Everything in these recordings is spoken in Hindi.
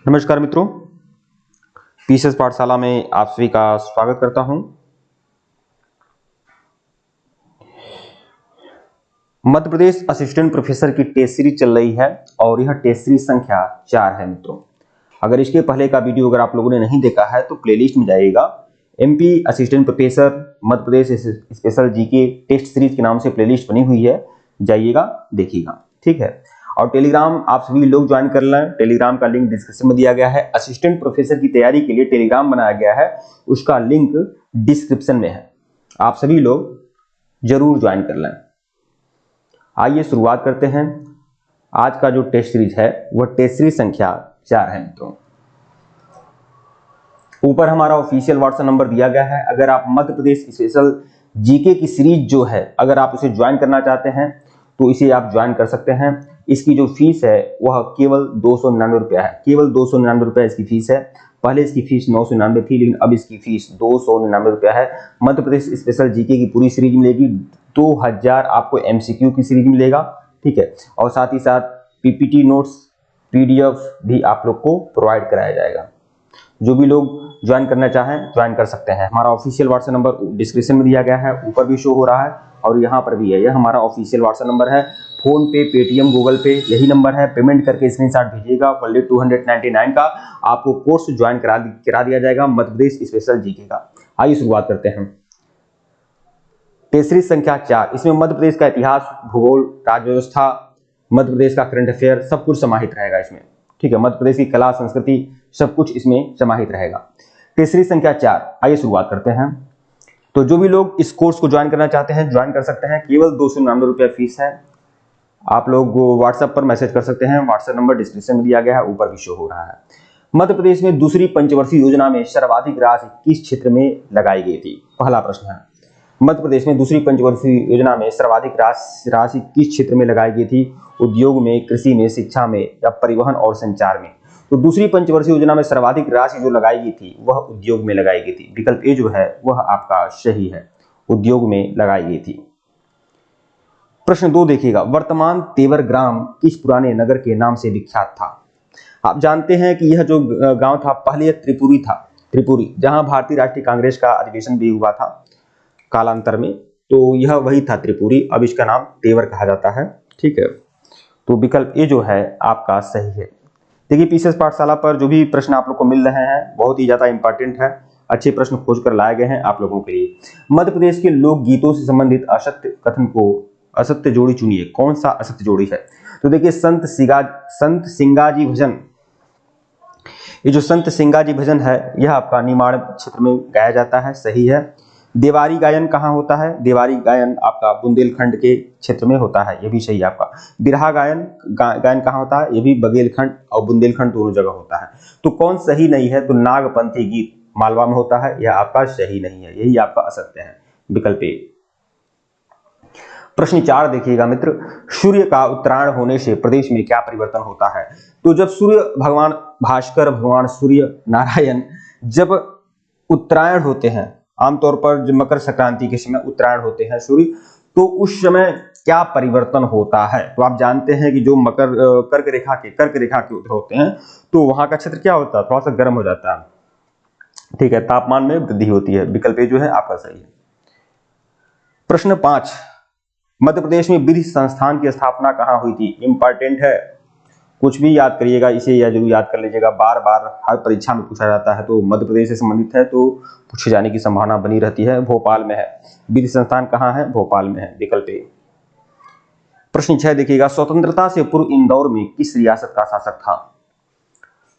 नमस्कार मित्रों, पीसीएस पाठशाला में आप सभी का स्वागत करता हूं। मध्य प्रदेश असिस्टेंट प्रोफेसर की टेस्ट सीरीज चल रही है और यह टेस्ट सीरीज संख्या 4 है मित्रों। अगर इसके पहले का वीडियो अगर आप लोगों ने नहीं देखा है तो प्लेलिस्ट में जाइएगा। MP assistant professor Madhya Pradesh special GK test series के नाम से प्लेलिस्ट बनी हुई है, जाइएगा देखिएगा, ठीक है। और टेलीग्राम आप सभी लोग ज्वाइन कर लें, टेलीग्राम का लिंक डिस्क्रिप्शन में दिया गया है। असिस्टेंट प्रोफेसर की तैयारी के लिए टेलीग्राम बनाया गया है, उसका लिंक डिस्क्रिप्शन में है, आप सभी लोग जरूर ज्वाइन कर लें। आइए शुरुआत करते हैं। आज का जो टेस्ट सीरीज है वह टेस्ट सीरीज संख्या 4 है मित्रों। ऊपर हमारा ऑफिशियल व्हाट्सएप नंबर दिया गया है। अगर आप मध्य प्रदेश स्पेशल जीके की सीरीज जो है अगर आप उसे ज्वाइन करना चाहते हैं तो इसे आप ज्वाइन कर सकते हैं। इसकी जो फीस है वह केवल 299 रुपया है, केवल 299 रुपया इसकी फीस है। पहले इसकी फीस 999 थी, लेकिन अब इसकी फीस 299 रुपया है। मध्य प्रदेश स्पेशल जीके की पूरी सीरीज मिलेगी, 2000 आपको एमसीक्यू की सीरीज मिलेगा, ठीक है। और साथ ही साथ पीपीटी नोट्स, पीडीएफ भी आप लोग को प्रोवाइड कराया जाएगा। जो भी लोग ज्वाइन करना चाहें ज्वाइन कर सकते हैं। हमारा ऑफिशियल व्हाट्सएप नंबर डिस्क्रिप्शन में दिया गया है, ऊपर भी शो हो रहा है और यहाँ पर भी है। यह हमारा ऑफिशियल व्हाट्सएप नंबर है। फोन पे, पेटीएम, गूगल पे यही नंबर है। पेमेंट करके स्क्रीनशॉट भेजिएगा। वनली 299 का आपको कोर्स ज्वाइन करा दिया जाएगा मध्य प्रदेश स्पेशल जीके का। आइए शुरुआत करते हैं। टेस्ट सीरीज संख्या 4, इसमें मध्य प्रदेश का इतिहास, भूगोल, राज्य व्यवस्था, मध्य प्रदेश का करंट अफेयर सब कुछ समाहित रहेगा इसमें, ठीक है। मध्य प्रदेश की कला संस्कृति सब कुछ इसमें समाहित रहेगा। टेस्ट सीरीज संख्या 4, आइए शुरुआत करते हैं। तो जो भी लोग इस कोर्स को ज्वाइन करना चाहते हैं ज्वाइन कर सकते हैं। केवल 299 रुपया फीस है। आप लोग व्हाट्सएप पर मैसेज कर सकते हैं, व्हाट्सएप नंबर डिस्क्रिप्शन में दिया गया है, ऊपर भी शो हो रहा है। मध्य प्रदेश में दूसरी पंचवर्षीय योजना में सर्वाधिक राशि किस क्षेत्र में लगाई गई थी? पहला प्रश्न है। मध्य प्रदेश में दूसरी पंचवर्षीय योजना में सर्वाधिक राशि किस क्षेत्र में लगाई गई थी? उद्योग में, कृषि में, शिक्षा में या परिवहन और संचार में? तो दूसरी पंचवर्षीय योजना में सर्वाधिक राशि जो लगाई गई थी वह उद्योग में लगाई गई थी। विकल्प ए जो है वह आपका सही है, उद्योग में लगाई गई थी। प्रश्न 2 देखिएगा। वर्तमान तेवर ग्राम किस पुराने नगर के नाम से विख्यात था? आप जानते हैं कि यह जो गांव था पहले यह त्रिपुरी था, त्रिपुरी, जहां भारतीय राष्ट्रीय कांग्रेस का अधिवेशन भी हुआ था कालांतर में, तो यह वही था त्रिपुरी। अब इसका नाम तेवर कहा जाता है, ठीक है। तो विकल्प ए जो है आपका सही है। देखिए पीसीएस पाठशाला पर जो भी प्रश्न आप लोग को मिल रहे हैं बहुत ही ज्यादा इंपॉर्टेंट है, अच्छे प्रश्न खोज कर लाए गए हैं आप लोगों के लिए। मध्य प्रदेश के लोक गीतों से संबंधित असत्य कथन को असत्य जोड़ी चुनिए। कौन सा असत्य जोड़ी है? तो देखिए संत सिंगाजी भजन, ये जो संत सिंगाजी भजन है यह आपका निमाड़ क्षेत्र में गाया जाता है, सही है। देवारी गायन कहाँ होता है? देवारी गायन आपका बुंदेलखंड के क्षेत्र में होता है, यह भी सही है आपका। बिरहा गायन कहाँ होता है? यह भी बघेलखंड और बुंदेलखंड दोनों जगह होता है। तो कौन सही नहीं है? तो नागपंथी गीत मालवा में होता है, यह आपका सही नहीं है, यही आपका असत्य है, विकल्प ए। प्रश्न 4 देखिएगा मित्र। सूर्य का उत्तरायण होने से प्रदेश में क्या परिवर्तन होता है? तो जब सूर्य भगवान भास्कर, भगवान सूर्य नारायण जब उत्तरायण होते हैं, आमतौर पर जब मकर संक्रांति के समय उत्तरायण होते हैं सूर्य, तो उस समय क्या परिवर्तन होता है? तो आप जानते हैं कि जो मकर कर्क रेखा के उधर होते हैं तो वहां का क्षेत्र क्या होता है? थोड़ा सा गर्म हो जाता है, ठीक है, तापमान में वृद्धि होती है। विकल्प ए जो है आपका सही है। प्रश्न 5। मध्य प्रदेश में विधि संस्थान की स्थापना कहाँ हुई थी? इंपॉर्टेंट है, कुछ भी याद करिएगा इसे या जरूर याद कर लीजिएगा, बार बार हर परीक्षा में पूछा जाता है। तो मध्य प्रदेश से संबंधित है तो पूछे जाने की संभावना बनी रहती है। भोपाल में है। विधि संस्थान कहाँ है? भोपाल में है, विकल्प ए। प्रश्न 6 देखिएगा। स्वतंत्रता से पूर्व इंदौर में किस रियासत का शासक था?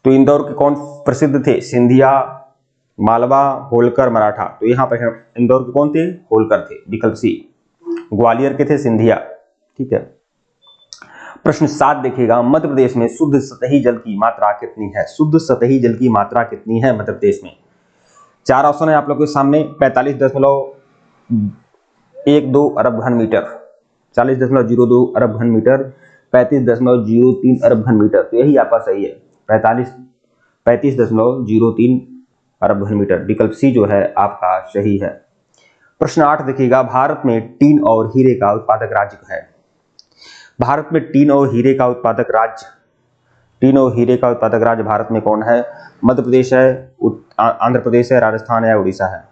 तो इंदौर के कौन प्रसिद्ध थे? सिंधिया, मालवा, होलकर, मराठा। तो यहाँ पर इंदौर के कौन थे? होलकर थे, विकल्प सी। ग्वालियर के थे सिंधिया, ठीक है। प्रश्न 7 देखिएगा। मध्य प्रदेश में शुद्ध सतही जल की मात्रा कितनी है? शुद्ध सतही जल की मात्रा कितनी है मध्य प्रदेश में? 4 ऑप्शन है आप लोगों के सामने। 45.12 अरब घन मीटर, 40.02 अरब घन मीटर, 35.03 अरब घन मीटर। तो यही आपका सही है, 35.03 अरब घन मीटर, विकल्प सी जो है आपका सही है। प्रश्न 8 देखिएगा। भारत में टीन और हीरे का उत्पादक राज्य है? भारत में टीन और हीरे का उत्पादक राज्य, टीन और हीरे का उत्पादक राज्य भारत में कौन है? मध्य प्रदेश है, आंध्र प्रदेश है, राजस्थान है या उड़ीसा है?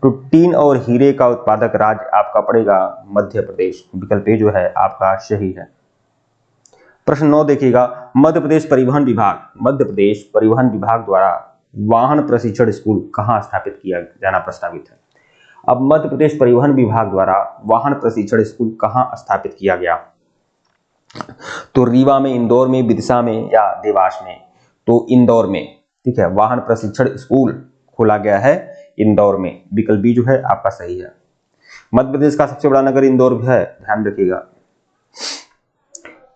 तो टीन और हीरे का उत्पादक राज्य आपका पड़ेगा मध्य प्रदेश। विकल्प ए जो है आपका सही है। प्रश्न 9 देखिएगा, मध्य प्रदेश परिवहन विभाग द्वारा वाहन प्रशिक्षण स्कूल कहां स्थापित किया जाना प्रस्तावित है? अब मध्य प्रदेश परिवहन विभाग द्वारा वाहन प्रशिक्षण स्कूल कहां स्थापित किया गया? तो रीवा में, इंदौर में, विदिशा में या देवास में? तो इंदौर में, ठीक है। वाहन प्रशिक्षण स्कूल खोला गया है इंदौर में। विकल्प बी जो है आपका सही है। मध्य प्रदेश का सबसे बड़ा नगर इंदौर भी है, ध्यान रखिएगा।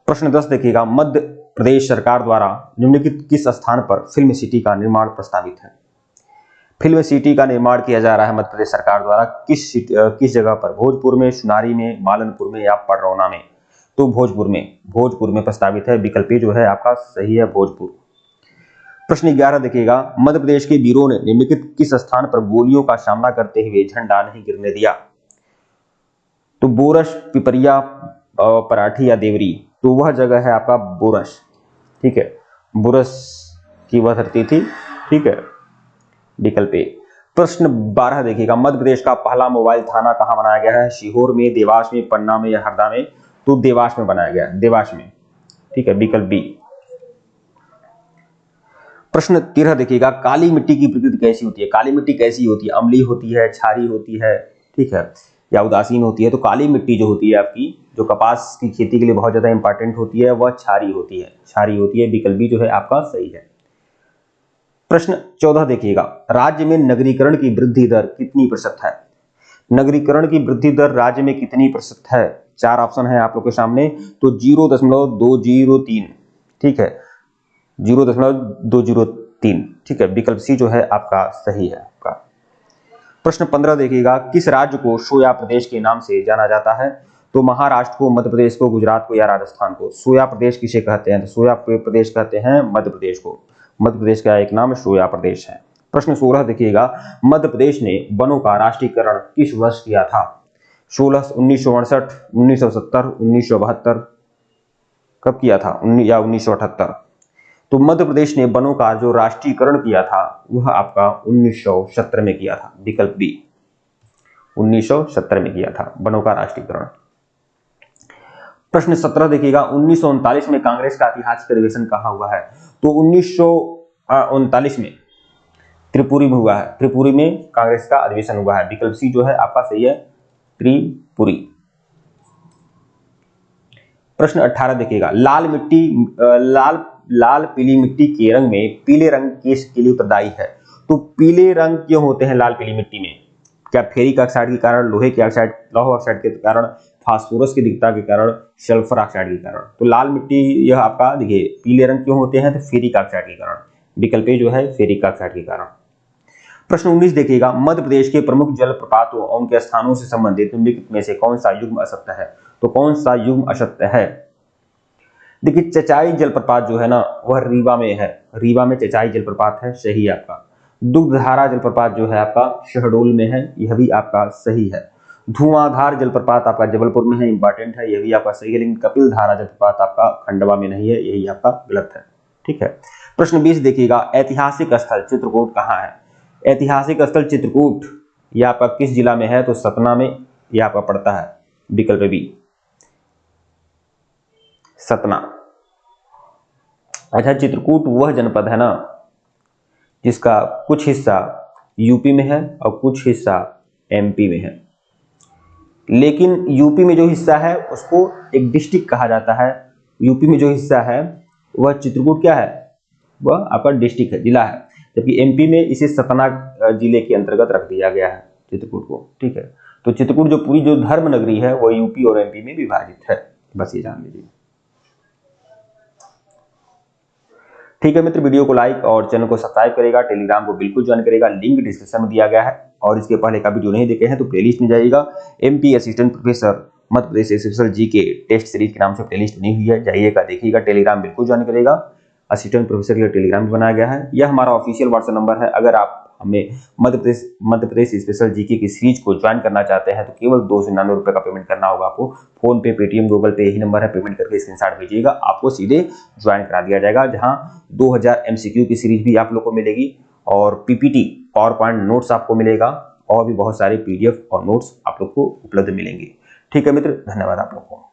प्रश्न 10 देखिएगा, मध्य प्रदेश सरकार द्वारा निम्नलिखित किस स्थान पर फिल्म सिटी का निर्माण प्रस्तावित है? फिल्म सिटी का निर्माण किया जा रहा है मध्य प्रदेश सरकार द्वारा किस जगह पर? भोजपुर में, सुनारी में, मालनपुर में या पडरौना में? तो भोजपुर में प्रस्तावित है। विकल्प ए जो है आपका सही है, भोजपुर। प्रश्न 11 देखिएगा, मध्य प्रदेश के वीरों ने निम्नलिखित किस स्थान पर गोलियों का सामना करते हुए झंडा नहीं गिरने दिया? तो बोरस, पिपरिया, पराठी या देवरी? तो वह जगह है आपका बोरस, ठीक है। बोरस की वह धरती थी, ठीक है। विकल्प ए। प्रश्न 12 देखिएगा, मध्य प्रदेश का पहला मोबाइल थाना कहां बनाया गया है? सीहोर में, देवास में, पन्ना में या हरदा में? तो देवास में बनाया गया है, देवास में, ठीक है। विकल्प बी। प्रश्न 13 देखिएगा, काली मिट्टी की प्रकृति कैसी होती है? काली मिट्टी कैसी होती है? अम्लीय होती है, क्षारीय होती है, ठीक है, या उदासीन होती है? तो काली मिट्टी जो होती है आपकी, जो कपास की खेती के लिए बहुत ज्यादा इंपॉर्टेंट होती है, वह क्षारीय होती है। विकल्प बी जो है आपका सही है। प्रश्न 14 देखिएगा, राज्य में नगरीकरण की वृद्धि दर कितनी प्रतिशत है? नगरीकरण की वृद्धि दर राज्य में कितनी प्रतिशत है? 4 ऑप्शन है आप लोग के सामने। तो 0.203, ठीक है, 0.203, ठीक है। विकल्प सी जो है आपका सही है आपका। प्रश्न 15 देखिएगा, किस राज्य को सोया प्रदेश के नाम से जाना जाता है? तो महाराष्ट्र को, मध्य प्रदेश को, गुजरात को या राजस्थान को? सोया प्रदेश किसे कहते हैं? तो सोया प्रदेश कहते हैं मध्य प्रदेश को। मध्य प्रदेश का एक नाम सोया प्रदेश है। प्रश्न 16 देखिएगा, मध्य प्रदेश ने वनों का राष्ट्रीयकरण किस वर्ष किया था? 1968, 1970, 1972? कब किया था? या 1978? तो मध्य प्रदेश ने वनों का जो राष्ट्रीयकरण किया था वह आपका 1970 में किया था। विकल्प बी, 1970 में किया था वनों का राष्ट्रीयकरण। प्रश्न 17 देखिएगा, 1939 में कांग्रेस का ऐतिहासिक अधिवेशन कहां हुआ है? तो 1939 में त्रिपुरी में हुआ है। त्रिपुरी में कांग्रेस का अधिवेशन हुआ है। विकल्प सी जो है आपका सही है, त्रिपुरी। प्रश्न 18 देखिएगा, लाल पीली मिट्टी के रंग में पीले रंग किसके लिए उत्तरदायी है? तो पीले रंग क्यों होते हैं लाल पीली मिट्टी में? क्या फेरिक ऑक्साइड के कारण, लौह ऑक्साइड के कारण, फास्फोरस की दीप्तता के कारण, सल्फर ऑक्साइड के कारण? तो लाल मिट्टी यह आपका देखिए पीले रंग क्यों होते हैं? तो फेरिक ऑक्साइड के कारण। विकल्प ए जो है फेरिक ऑक्साइड के कारण। प्रश्न 19 देखिएगा, मध्य प्रदेश के प्रमुख जलप्रपातों और उनके स्थानों से संबंधित निम्नलिखित में से कौन सा युग्म असत्य है? तो कौन सा युग्म असत्य है? देखिए चचाई जलप्रपात जो है ना वह रीवा में है। रीवा में चचाई जलप्रपात है, सही है आपका। दुग्धधारा जलप्रपात जो है आपका शहडोल में है, यह भी आपका सही है। धुआंधार जलप्रपात आपका जबलपुर में है, इंपॉर्टेंट है, यह भी आपका सही है। लेकिन कपिल धारा जलप्रपात आपका खंडवा में नहीं है, यही आपका गलत है, ठीक है। प्रश्न 20 देखिएगा, ऐतिहासिक स्थल चित्रकूट कहाँ है? ऐतिहासिक स्थल चित्रकूट यह आपका किस जिला में है? तो सतना में यह आपका पड़ता है। विकल्प बी, सतना। अच्छा, चित्रकूट वह जनपद है ना जिसका कुछ हिस्सा यूपी में है और कुछ हिस्सा एमपी में है। लेकिन यूपी में जो हिस्सा है उसको एक डिस्ट्रिक्ट कहा जाता है। यूपी में जो हिस्सा है वह चित्रकूट क्या है? वह आपका डिस्ट्रिक्ट है, जिला है। जबकि एमपी में इसे सतना जिले के अंतर्गत रख दिया गया है चित्रकूट को, ठीक है। तो चित्रकूट जो पूरी जो धर्म नगरी है वह यूपी और एमपी में विभाजित है, बस ये जान लीजिए। ठीक है मित्र, वीडियो को लाइक और चैनल को सब्सक्राइब करेगा, टेलीग्राम को बिल्कुल ज्वाइन करेगा, लिंक डिस्क्रिप्शन में दिया गया है। और इसके पहले का वीडियो नहीं देखे हैं तो प्लेलिस्ट में जाइएगा। MP assistant professor Madhya Pradesh SSL GK test series के नाम से प्लेलिस्ट बनी हुई है, जाइएगा देखिएगा। टेलीग्राम बिल्कुल ज्वाइन करेगा, असिस्टेंट प्रोफेसर के लिए टेलीग्राम भी बनाया गया है। यह हमारा ऑफिशियल व्हाट्सएप नंबर है। अगर आप हमें मध्य प्रदेश स्पेशल जीके की सीरीज को ज्वाइन करना चाहते हैं तो केवल 299 रुपए का पेमेंट करना होगा आपको। फोन पे, पेटीएम, गूगल पे यही नंबर है, पेमेंट करके स्क्रीनशॉट भेजिएगा, आपको सीधे ज्वाइन करा दिया जाएगा, जहां 2000 MCQ की सीरीज भी आप लोग को मिलेगी और पीपीटी पावर पॉइंट नोट्स आपको मिलेगा और भी बहुत सारे PDF और नोट्स आप लोग को उपलब्ध मिलेंगे। ठीक है मित्र, धन्यवाद आप लोग को।